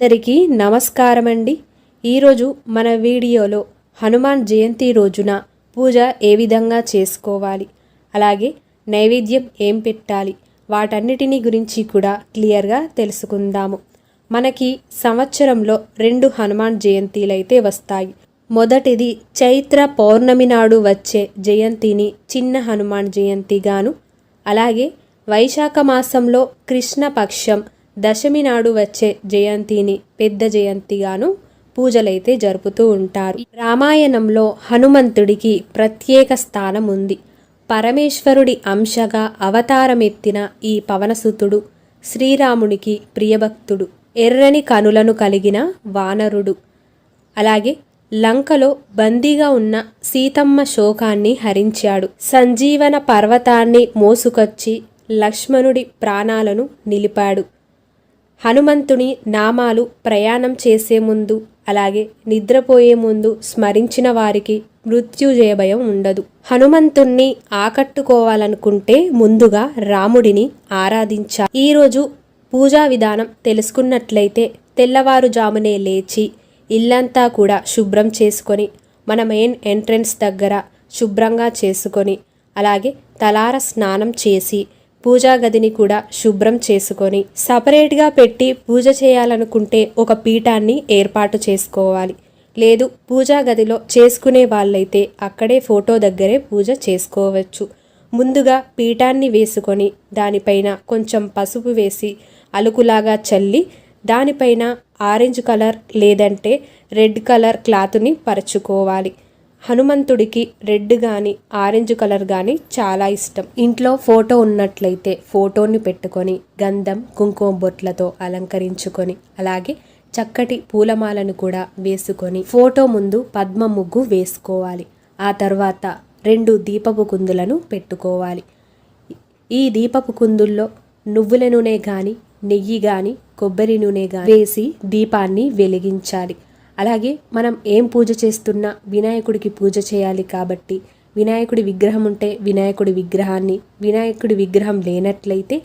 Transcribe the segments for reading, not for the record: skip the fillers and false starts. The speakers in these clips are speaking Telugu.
అందరికీ నమస్కారం అండి. ఈరోజు మన వీడియోలో హనుమాన్ జయంతి రోజున పూజ ఏ విధంగా చేసుకోవాలి, అలాగే నైవేద్యం ఏం పెట్టాలి, వాటన్నిటిని గురించి కూడా క్లియర్గా తెలుసుకుందాము. మనకి సంవత్సరంలో 2 హనుమాన్ జయంతిలు అయితే వస్తాయి. మొదటిది చైత్ర పౌర్ణమి నాడు వచ్చే జయంతిని చిన్న హనుమాన్ జయంతిగాను, అలాగే వైశాఖ మాసంలో కృష్ణపక్షం దశమి నాడు వచ్చే జయంతిని పెద్ద జయంతిగాను పూజలైతే జరుపుతూ ఉంటారు. రామాయణంలో హనుమంతుడికి ప్రత్యేక స్థానం ఉంది. పరమేశ్వరుడి అంశగా అవతారమెత్తిన ఈ పవనసుతుడు శ్రీరామునికి ప్రియభక్తుడు, ఎర్రని కనులను కలిగిన వానరుడు. అలాగే లంకలో బందీగా ఉన్న సీతమ్మ శోకాన్ని హరించాడు. సంజీవన పర్వతాన్ని మోసుకొచ్చి లక్ష్మణుడి ప్రాణాలను నిలిపాడు. హనుమంతుని నామాలు ప్రయాణం చేసే ముందు, అలాగే నిద్రపోయే ముందు స్మరించిన వారికి మృత్యుజయ భయం ఉండదు. హనుమంతుణ్ణి ఆకట్టుకోవాలనుకుంటే ముందుగా రాముడిని ఆరాధించాలి. ఈరోజు పూజా విధానం తెలుసుకున్నట్లయితే తెల్లవారుజామునే లేచి ఇల్లంతా కూడా శుభ్రం చేసుకొని, మన మెయిన్ ఎంట్రన్స్ దగ్గర శుభ్రంగా చేసుకొని, అలాగే తలార స్నానం చేసి పూజా గదిని కూడా శుభ్రం చేసుకొని సపరేట్గా పెట్టి పూజ చేయాలనుకుంటే ఒక పీఠాన్ని ఏర్పాటు చేసుకోవాలి. లేదు పూజా గదిలో చేసుకునే వాళ్ళైతే అక్కడే ఫోటో దగ్గరే పూజ చేసుకోవచ్చు. ముందుగా పీఠాన్ని వేసుకొని దానిపైన కొంచెం పసుపు వేసి అలుకులాగా చల్లి దానిపైన ఆరెంజ్ కలర్ లేదంటే రెడ్ కలర్ క్లాత్ని పరుచుకోవాలి. హనుమంతుడికి రెడ్ కానీ ఆరెంజ్ కలర్ కానీ చాలా ఇష్టం. ఇంట్లో ఫోటో ఉన్నట్లయితే ఫోటోని పెట్టుకొని గంధం కుంకుమ బొట్లతో అలంకరించుకొని, అలాగే చక్కటి పూలమాలను కూడా వేసుకొని ఫోటో ముందు పద్మ ముగ్గు వేసుకోవాలి. ఆ తర్వాత 2 దీపపు కుందులను పెట్టుకోవాలి. ఈ దీపపు కుందుల్లో నువ్వుల నూనె కానీ నెయ్యి కానీ కొబ్బరి నూనె కానీ వేసి దీపాన్ని వెలిగించాలి. అలాగే మనం ఏం పూజ చేస్తున్నా వినాయకుడికి పూజ చేయాలి కాబట్టి వినాయకుడి విగ్రహం ఉంటే వినాయకుడి విగ్రహాన్ని, వినాయకుడి విగ్రహం లేనట్లయితే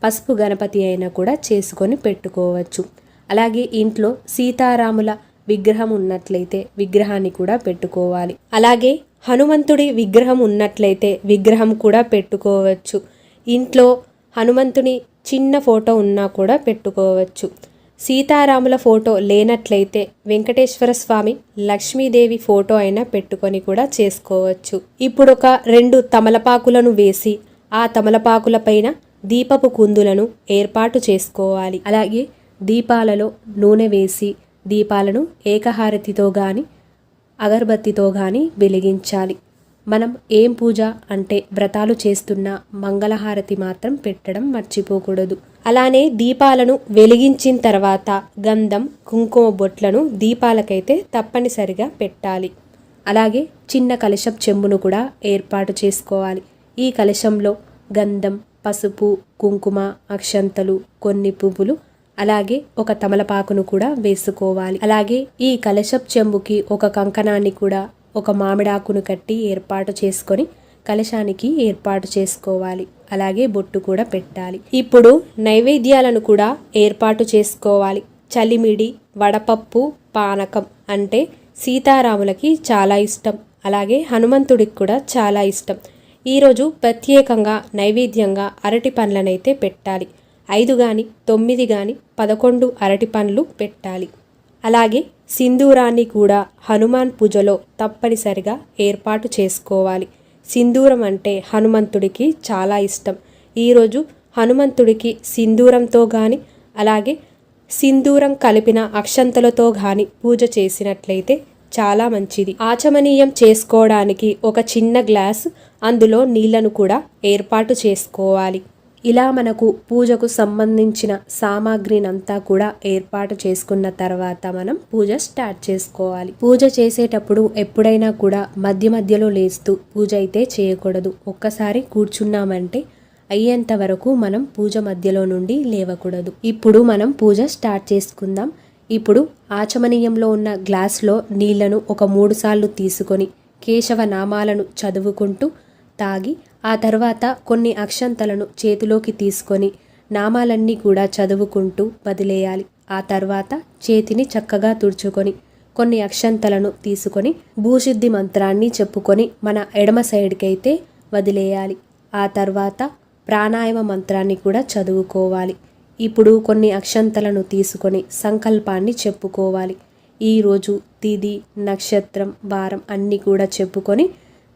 పసుపు గణపతి అయినా కూడా చేసుకొని పెట్టుకోవచ్చు. అలాగే ఇంట్లో సీతారాముల విగ్రహం ఉన్నట్లయితే విగ్రహాన్ని కూడా పెట్టుకోవాలి. అలాగే హనుమంతుడి విగ్రహం ఉన్నట్లయితే విగ్రహం కూడా పెట్టుకోవచ్చు. ఇంట్లో హనుమంతుని చిన్న ఫోటో ఉన్నా కూడా పెట్టుకోవచ్చు. సీతారాముల ఫోటో లేనట్లయితే వెంకటేశ్వర స్వామి, లక్ష్మీదేవి ఫోటో అయినా పెట్టుకొని కూడా చేసుకోవచ్చు. ఇప్పుడు ఒక 2 తమలపాకులను వేసి ఆ తమలపాకుల పైన దీపపు కుందులను ఏర్పాటు చేసుకోవాలి. అలాగే దీపాలలో నూనె వేసి దీపాలను ఏకహారతితో కానీ అగరబత్తితో కానీ వెలిగించాలి. మనం ఏం పూజ అంటే వ్రతాలు చేస్తున్నా మంగళహారతి మాత్రం పెట్టడం మర్చిపోకూడదు. అలానే దీపాలను వెలిగించిన తర్వాత గంధం కుంకుమ బొట్లను దీపాలకైతే తప్పనిసరిగా పెట్టాలి. అలాగే చిన్న కలశం చెంబును కూడా ఏర్పాటు చేసుకోవాలి. ఈ కలశంలో గంధం, పసుపు, కుంకుమ, అక్షంతలు, కొన్ని పువ్వులు, అలాగే ఒక తమలపాకును కూడా వేసుకోవాలి. అలాగే ఈ కలశం చెంబుకి ఒక కంకణాన్ని కూడా ఒక మామిడాకును కట్టి ఏర్పాటు చేసుకొని కలశానికి ఏర్పాటు చేసుకోవాలి. అలాగే బొట్టు కూడా పెట్టాలి. ఇప్పుడు నైవేద్యాలను కూడా ఏర్పాటు చేసుకోవాలి. చలిమిడి, వడపప్పు, పానకం అంటే సీతారాములకి చాలా ఇష్టం. అలాగే హనుమంతుడికి కూడా చాలా ఇష్టం. ఈరోజు ప్రత్యేకంగా నైవేద్యంగా అరటి పండ్లనైతే పెట్టాలి. 5 కానీ 9 కానీ 11 అరటి పండ్లు పెట్టాలి. అలాగే సింధూరాన్ని కూడా హనుమాన్ పూజలో తప్పనిసరిగా ఏర్పాటు చేసుకోవాలి. సింధూరం అంటే హనుమంతుడికి చాలా ఇష్టం. ఈరోజు హనుమంతుడికి సింధూరంతో కానీ, అలాగే సింధూరం కలిపిన అక్షంతలతో కానీ పూజ చేసినట్లయితే చాలా మంచిది. ఆచమనీయం చేసుకోవడానికి ఒక చిన్న గ్లాస్, అందులో నీళ్లను కూడా ఏర్పాటు చేసుకోవాలి. ఇలా మనకు పూజకు సంబంధించిన సామాగ్రినంతా కూడా ఏర్పాటు చేసుకున్న తర్వాత మనం పూజ స్టార్ట్ చేసుకోవాలి. పూజ చేసేటప్పుడు ఎప్పుడైనా కూడా మధ్య మధ్యలో లేస్తూ పూజ అయితే చేయకూడదు. ఒక్కసారి కూర్చున్నామంటే అయ్యేంత వరకు మనం పూజ మధ్యలో నుండి లేవకూడదు. ఇప్పుడు మనం పూజ స్టార్ట్ చేసుకుందాం. ఇప్పుడు ఆచమనీయంలో ఉన్న గ్లాస్లో నీళ్లను ఒక 3 సార్లు తీసుకొని కేశవ నామాలను చదువుకుంటూ తాగి, ఆ తర్వాత కొన్ని అక్షంతలను చేతిలోకి తీసుకొని నామాలన్నీ కూడా చదువుకుంటూ వదిలేయాలి. ఆ తర్వాత చేతిని చక్కగా తుడుచుకొని కొన్ని అక్షంతలను తీసుకొని భూశుద్ధి మంత్రాన్ని చెప్పుకొని మన ఎడమ సైడ్కి అయితే వదిలేయాలి. ఆ తర్వాత ప్రాణాయామ మంత్రాన్ని కూడా చదువుకోవాలి. ఇప్పుడు కొన్ని అక్షంతలను తీసుకొని సంకల్పాన్ని చెప్పుకోవాలి. ఈరోజు తిథి, నక్షత్రం, వారం అన్నీ కూడా చెప్పుకొని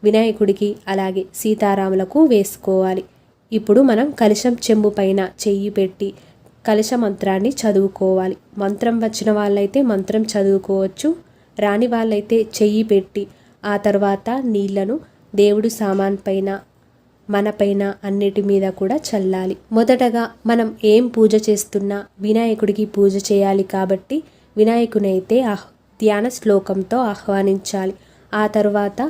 వినాయకుడికి అలాగే సీతారాములకు వేసుకోవాలి. ఇప్పుడు మనం కలశం చెంబు పైన చెయ్యి పెట్టి కలశ మంత్రాన్ని చదువుకోవాలి. మంత్రం వచ్చిన వాళ్ళైతే మంత్రం చదువుకోవచ్చు, రాని వాళ్ళైతే చెయ్యి పెట్టి ఆ తర్వాత నీళ్లను దేవుడు సామాన్ పైన మన పైన అన్నిటి మీద కూడా చల్లాలి. మొదటగా మనం ఏం పూజ చేస్తున్నా వినాయకుడికి పూజ చేయాలి కాబట్టి వినాయకుని అయితే ధ్యాన శ్లోకంతో ఆహ్వానించాలి. ఆ తర్వాత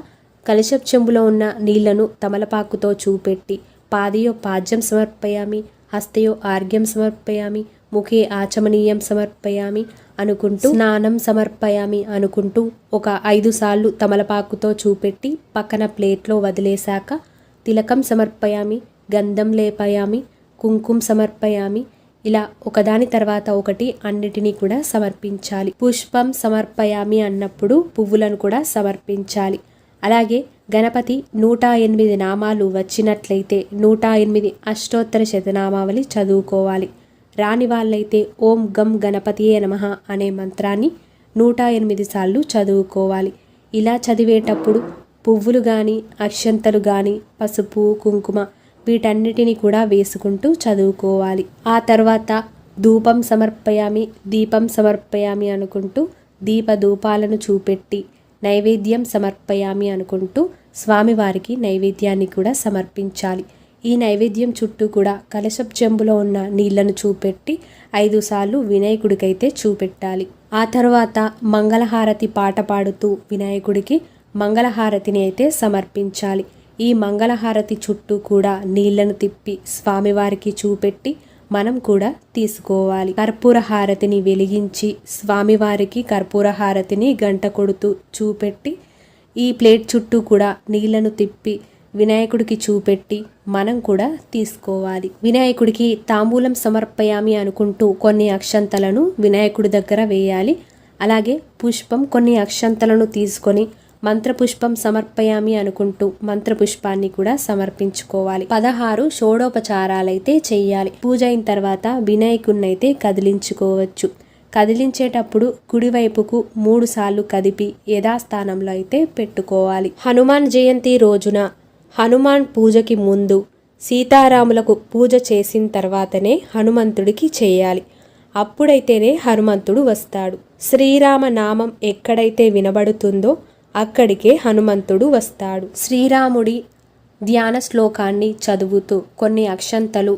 కలశం చెంబులో ఉన్న నీళ్లను తమలపాకుతో చూపెట్టి పాదయో పాద్యం సమర్పయామి, హస్తయో ఆర్ఘ్యం సమర్పయామి, ముఖే ఆచమనీయం సమర్పయామి అనుకుంటూ స్నానం సమర్పయామి అనుకుంటూ ఒక 5 సార్లు తమలపాకుతో చూపెట్టి పక్కన ప్లేట్లో వదిలేశాక తిలకం సమర్పయామి, గంధం లేపయామి, కుంకుమ సమర్పయామి, ఇలా ఒకదాని తర్వాత ఒకటి అన్నిటినీ కూడా సమర్పించాలి. పుష్పం సమర్పయామి అన్నప్పుడు పువ్వులను కూడా సమర్పించాలి. అలాగే గణపతి 108 నామాలు వచ్చినట్లయితే 108 అష్టోత్తర శతనామావళి చదువుకోవాలి. రాని వాళ్ళైతే ఓం గం గణపతియే నమః అనే మంత్రాన్ని 108 సార్లు చదువుకోవాలి. ఇలా చదివేటప్పుడు పువ్వులు కానీ అక్షంతలు కానీ పసుపు కుంకుమ వీటన్నిటిని కూడా వేసుకుంటూ చదువుకోవాలి. ఆ తర్వాత ధూపం సమర్పయామి, దీపం సమర్పయామి అనుకుంటూ దీప ధూపాలను చూపెట్టి నైవేద్యం సమర్పయామి అనుకుంటూ స్వామివారికి నైవేద్యాన్ని కూడా సమర్పించాలి. ఈ నైవేద్యం చుట్టూ కూడా కలశం చెంబులో ఉన్న నీళ్లను చూపెట్టి 5 సార్లు వినాయకుడికైతే చూపెట్టాలి. ఆ తర్వాత మంగళహారతి పాట పాడుతూ వినాయకుడికి మంగళహారతిని అయితే సమర్పించాలి. ఈ మంగళహారతి చుట్టూ కూడా నీళ్లను తిప్పి స్వామివారికి చూపెట్టి మనం కూడా తీసుకోవాలి. కర్పూర హారతిని వెలిగించి స్వామివారికి కర్పూర హారతిని గంట కొడుతూ చూపెట్టి ఈ ప్లేట్ చుట్టూ కూడా నీళ్లను తిప్పి వినాయకుడికి చూపెట్టి మనం కూడా తీసుకోవాలి. వినాయకుడికి తాంబూలం సమర్పయామి అనుకుంటూ కొన్ని అక్షంతలను వినాయకుడి దగ్గర వేయాలి. అలాగే పుష్పం కొన్ని అక్షంతలను తీసుకొని మంత్రపుష్పం సమర్పయామి అనుకుంటూ మంత్రపుష్పాన్ని కూడా సమర్పించుకోవాలి. 16 షోడోపచారాలైతే చెయ్యాలి. పూజ అయిన తర్వాత వినాయకుడినైతే కదిలించుకోవచ్చు. కదిలించేటప్పుడు కుడివైపుకు 3 సార్లు కదిపి యథాస్థానంలో అయితే పెట్టుకోవాలి. హనుమాన్ జయంతి రోజున హనుమాన్ పూజకి ముందు సీతారాములకు పూజ చేసిన తర్వాతనే హనుమంతుడికి చేయాలి. అప్పుడైతేనే హనుమంతుడు వస్తాడు. శ్రీరామ నామం ఎక్కడైతే వినబడుతుందో అక్కడికే హనుమంతుడు వస్తాడు. శ్రీరాముడి ధ్యాన శ్లోకాన్ని చదువుతూ కొన్ని అక్షంతలు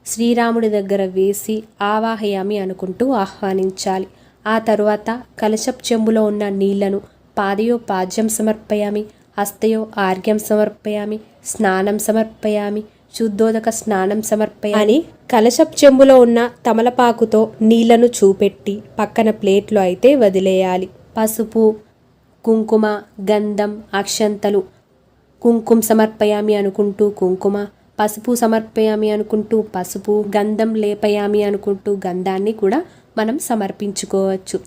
శ్రీరాముడి దగ్గర వేసి ఆవాహయామి అనుకుంటూ ఆహ్వానించాలి. ఆ తరువాత కలశప్ చెంబులో ఉన్న నీళ్లను పాదయో పాద్యం సమర్పయామి, హస్తయో ఆర్ఘ్యం సమర్పయామి, స్నానం సమర్పయామి, శుద్ధోదక స్నానం సమర్పయామి అని కలశప్ చెంబులో ఉన్న తమలపాకుతో నీళ్లను చూపెట్టి పక్కన ప్లేట్లో అయితే వదిలేయాలి. పసుపు, కుంకుమ, గంధం, అక్షంతలు, కుంకుమ సమర్పయామి అనుకుంటూ కుంకుమ, పసుపు సమర్పయామి అనుకుంటూ పసుపు, గంధం లేపయామి అనుకుంటూ గంధాన్ని కూడా మనం సమర్పించుకోవచ్చు.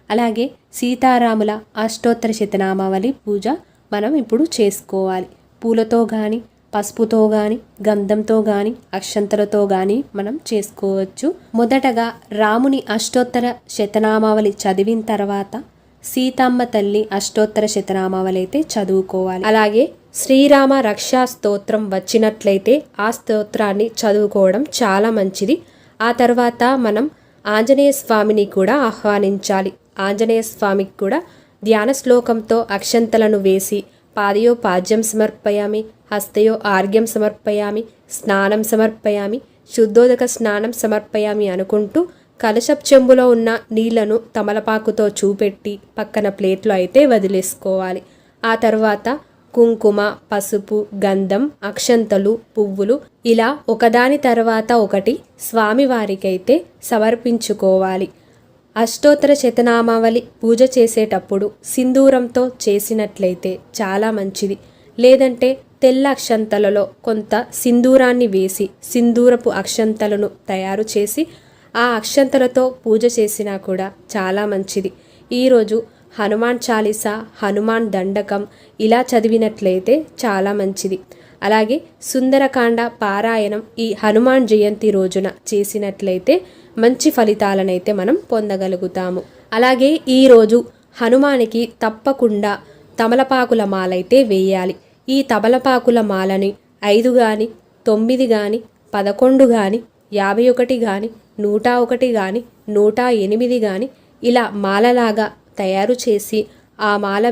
అలాగే సీతారాముల అష్టోత్తర శతనామావళి పూజ మనం ఇప్పుడు చేసుకోవాలి. పూలతో కానీ పసుపుతో కానీ గంధంతో కానీ అక్షంతలతో కానీ మనం చేసుకోవచ్చు. మొదటగా రాముని అష్టోత్తర శతనామావళి చదివిన తర్వాత సీతమ్మ తల్లి అష్టోత్తర శతనామావళి అయితే చదువుకోవాలి. అలాగే శ్రీరామ రక్షా స్తోత్రం వచ్చినట్లయితే ఆ స్తోత్రాన్ని చదువుకోవడం చాలా మంచిది. ఆ తర్వాత మనం ఆంజనేయ స్వామిని కూడా ఆహ్వానించాలి. ఆంజనేయ స్వామికి కూడా ధ్యాన శ్లోకంతో అక్షంతలను వేసి పాదయో పాద్యం సమర్పయామి, హస్తయో ఆర్ఘ్యం సమర్పయామి, స్నానం సమర్పయామి, శుద్ధోదక స్నానం సమర్పయామి అనుకుంటూ కలశప్ చెంబులో ఉన్న నీళ్లను తమలపాకుతో చూపెట్టి పక్కన ప్లేట్లో అయితే వదిలేసుకోవాలి. ఆ తర్వాత కుంకుమ, పసుపు, గంధం, అక్షంతలు, పువ్వులు ఇలా ఒకదాని తర్వాత ఒకటి స్వామివారికైతే సమర్పించుకోవాలి. అష్టోత్తర శతనామావళి పూజ చేసేటప్పుడు సింధూరంతో చేసినట్లయితే చాలా మంచిది. లేదంటే తెల్ల అక్షంతలలో కొంత సింధూరాన్ని వేసి సింధూరపు అక్షంతలను తయారు చేసి ఆ అక్షంతలతో పూజ చేసినా కూడా చాలా మంచిది. ఈరోజు హనుమాన్ చాలీసా, హనుమాన్ దండకం ఇలా చదివినట్లయితే చాలా మంచిది. అలాగే సుందరకాండ పారాయణం ఈ హనుమాన్ జయంతి రోజున చేసినట్లయితే మంచి ఫలితాలనైతే మనం పొందగలుగుతాము. అలాగే ఈరోజు హనుమానికి తప్పకుండా తమలపాకుల మాలైతే వేయాలి. ఈ తమలపాకుల మాలని 5 కానీ 9 కానీ 11 కానీ 51 కానీ 101 కానీ 108 కానీ ఇలా మాలలాగా తయారు చేసి ఆ మాల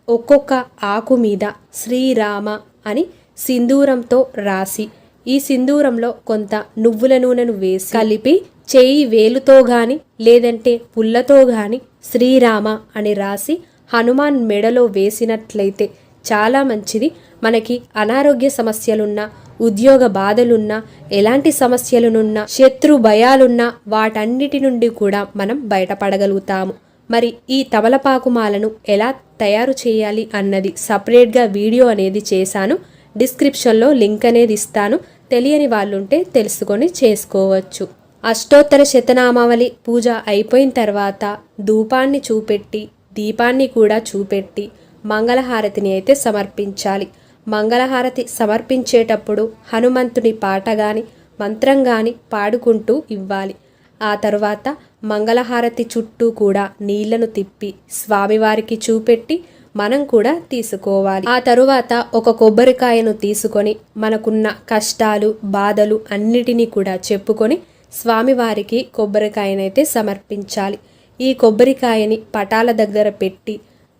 ఒక్కొక్క ఆకు మీద శ్రీరామ అని సింధూరంతో రాసి ఈ సింధూరంలో కొంత నువ్వుల నూనెను వేసి కలిపి చేయి వేలుతో గాని లేదంటే పుల్లతో గాని శ్రీరామ అని రాసి హనుమాన్ మెడలో వేసినట్లయితే చాలా మంచిది. మనకి అనారోగ్య సమస్యలున్నా, ఉద్యోగ బాధలున్నా, ఎలాంటి సమస్యలున్నా, శత్రు భయాలున్నా వాటన్నిటి నుండి కూడా మనం బయటపడగలుగుతాము. మరి ఈ తమలపాకు మాలను ఎలా తయారు చేయాలి అన్నది సపరేట్గా వీడియో అనేది చేశాను. డిస్క్రిప్షన్లో లింక్ అనేది ఇస్తాను. తెలియని వాళ్ళుంటే తెలుసుకొని చేసుకోవచ్చు. అష్టోత్తర శతనామావళి పూజ అయిపోయిన తర్వాత ధూపాన్ని చూపెట్టి దీపాన్ని కూడా చూపెట్టి మంగళహారతిని అయితే సమర్పించాలి. మంగళహారతి సమర్పించేటప్పుడు హనుమంతుని పాట కానీ మంత్రం కానీ పాడుకుంటూ ఇవ్వాలి. ఆ తరువాత మంగళహారతి చుట్టూ కూడా నీళ్లను తిప్పి స్వామివారికి చూపెట్టి మనం కూడా తీసుకోవాలి. ఆ తరువాత ఒక కొబ్బరికాయను తీసుకొని మనకున్న కష్టాలు బాధలు అన్నిటినీ కూడా చెప్పుకొని స్వామివారికి కొబ్బరికాయనైతే సమర్పించాలి. ఈ కొబ్బరికాయని పటాల దగ్గర పెట్టి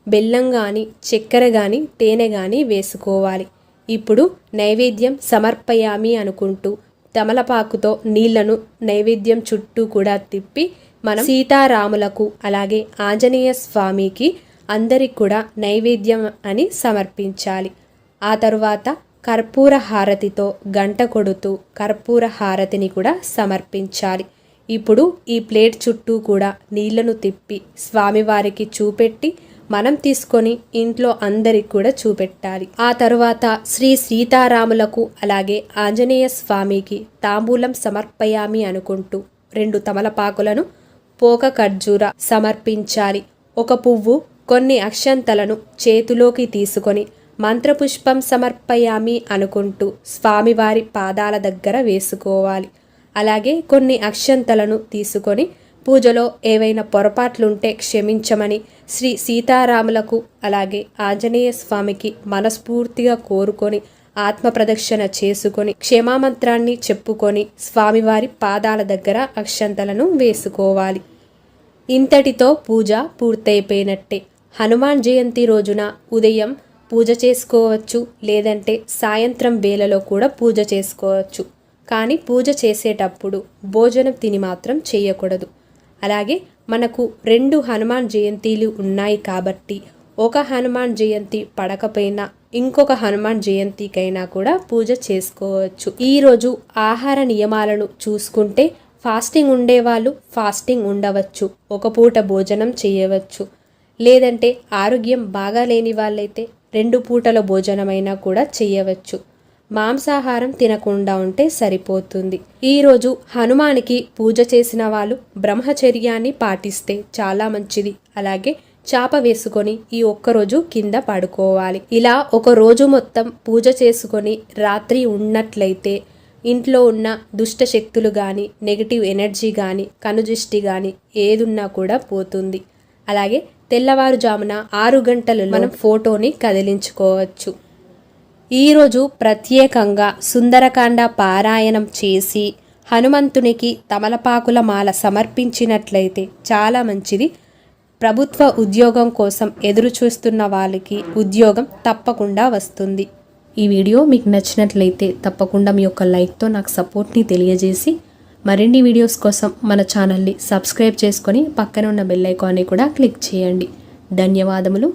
బెల్లం కానీ చక్కెర కానీ తేనె కానీ వేసుకోవాలి. ఇప్పుడు నైవేద్యం సమర్పయామి అనుకుంటూ తమలపాకుతో నీళ్లను నైవేద్యం చుట్టూ కూడా తిప్పి మనం సీతారాములకు అలాగే ఆంజనేయ స్వామికి అందరికి కూడా నైవేద్యం అని సమర్పించాలి. ఆ తరువాత కర్పూర హారతితో గంట కొడుతూ కర్పూర హారతిని కూడా సమర్పించాలి. ఇప్పుడు ఈ ప్లేట్ చుట్టూ కూడా నీళ్లను తిప్పి స్వామివారికి చూపెట్టి మనం తీసుకొని ఇంట్లో అందరికి కూడా చూపెట్టాలి. ఆ తరువాత శ్రీ సీతారాములకు అలాగే ఆంజనేయ స్వామికి తాంబూలం సమర్పయామి అనుకుంటూ 2 తమలపాకులను పోక ఖర్జూర సమర్పించాలి. ఒక పువ్వు కొన్ని అక్షంతలను చేతిలోకి తీసుకొని మంత్రపుష్పం సమర్పయామి అనుకుంటూ స్వామివారి పాదాల దగ్గర వేసుకోవాలి. అలాగే కొన్ని అక్షంతలను తీసుకొని పూజలో ఏవైనా పొరపాట్లుంటే క్షమించమని శ్రీ సీతారాములకు అలాగే ఆంజనేయ స్వామికి మనస్ఫూర్తిగా కోరుకొని ఆత్మ ప్రదక్షిణ చేసుకొని క్షమామంత్రాన్ని చెప్పుకొని స్వామివారి పాదాల దగ్గర అక్షంతలను వేసుకోవాలి. ఇంతటితో పూజ పూర్తయిపోయినట్టే. హనుమాన్ జయంతి రోజున ఉదయం పూజ చేసుకోవచ్చు, లేదంటే సాయంత్రం వేళలో కూడా పూజ చేసుకోవచ్చు. కానీ పూజ చేసేటప్పుడు భోజనం తిని మాత్రం చేయకూడదు. అలాగే మనకు 2 హనుమాన్ జయంతిలు ఉన్నాయి కాబట్టి ఒక హనుమాన్ జయంతి పడకపోయినా ఇంకొక హనుమాన్ జయంతికైనా కూడా పూజ చేసుకోవచ్చు. ఈరోజు ఆహార నియమాలను చూసుకుంటే ఫాస్టింగ్ ఉండేవాళ్ళు ఫాస్టింగ్ ఉండవచ్చు, ఒక పూట భోజనం చేయవచ్చు. లేదంటే ఆరోగ్యం బాగా లేని వాళ్ళైతే 2 పూటల భోజనమైనా కూడా చేయవచ్చు. మాంసాహారం తినకుండా ఉంటే సరిపోతుంది. ఈరోజు హనుమానికి పూజ చేసిన వాళ్ళు బ్రహ్మచర్యాన్ని పాటిస్తే చాలా మంచిది. అలాగే చాప వేసుకొని ఈ ఒక్కరోజు కింద పడుకోవాలి. ఇలా ఒక రోజు మొత్తం పూజ చేసుకొని రాత్రి ఉన్నట్లయితే ఇంట్లో ఉన్న దుష్ట శక్తులు కానీ నెగిటివ్ ఎనర్జీ కానీ కనుదృష్టి కానీ ఏదున్నా కూడా పోతుంది. అలాగే తెల్లవారుజామున 6 గంటలలో మనం ఫోటోని కదిలించుకోవచ్చు. ఈరోజు ప్రత్యేకంగా సుందరకాండ పారాయణం చేసి హనుమంతునికి తమలపాకుల మాల సమర్పించినట్లయితే చాలా మంచిది. ప్రభుత్వ ఉద్యోగం కోసం ఎదురు చూస్తున్న వాళ్ళకి ఉద్యోగం తప్పకుండా వస్తుంది. ఈ వీడియో మీకు నచ్చినట్లయితే తప్పకుండా మీ యొక్క లైక్తో నాకు సపోర్ట్ని తెలియజేసి మరిన్ని వీడియోస్ కోసం మన ఛానల్ని సబ్స్క్రైబ్ చేసుకొని పక్కన ఉన్న బెల్ ఐకాన్ని కూడా క్లిక్ చేయండి. ధన్యవాదములు.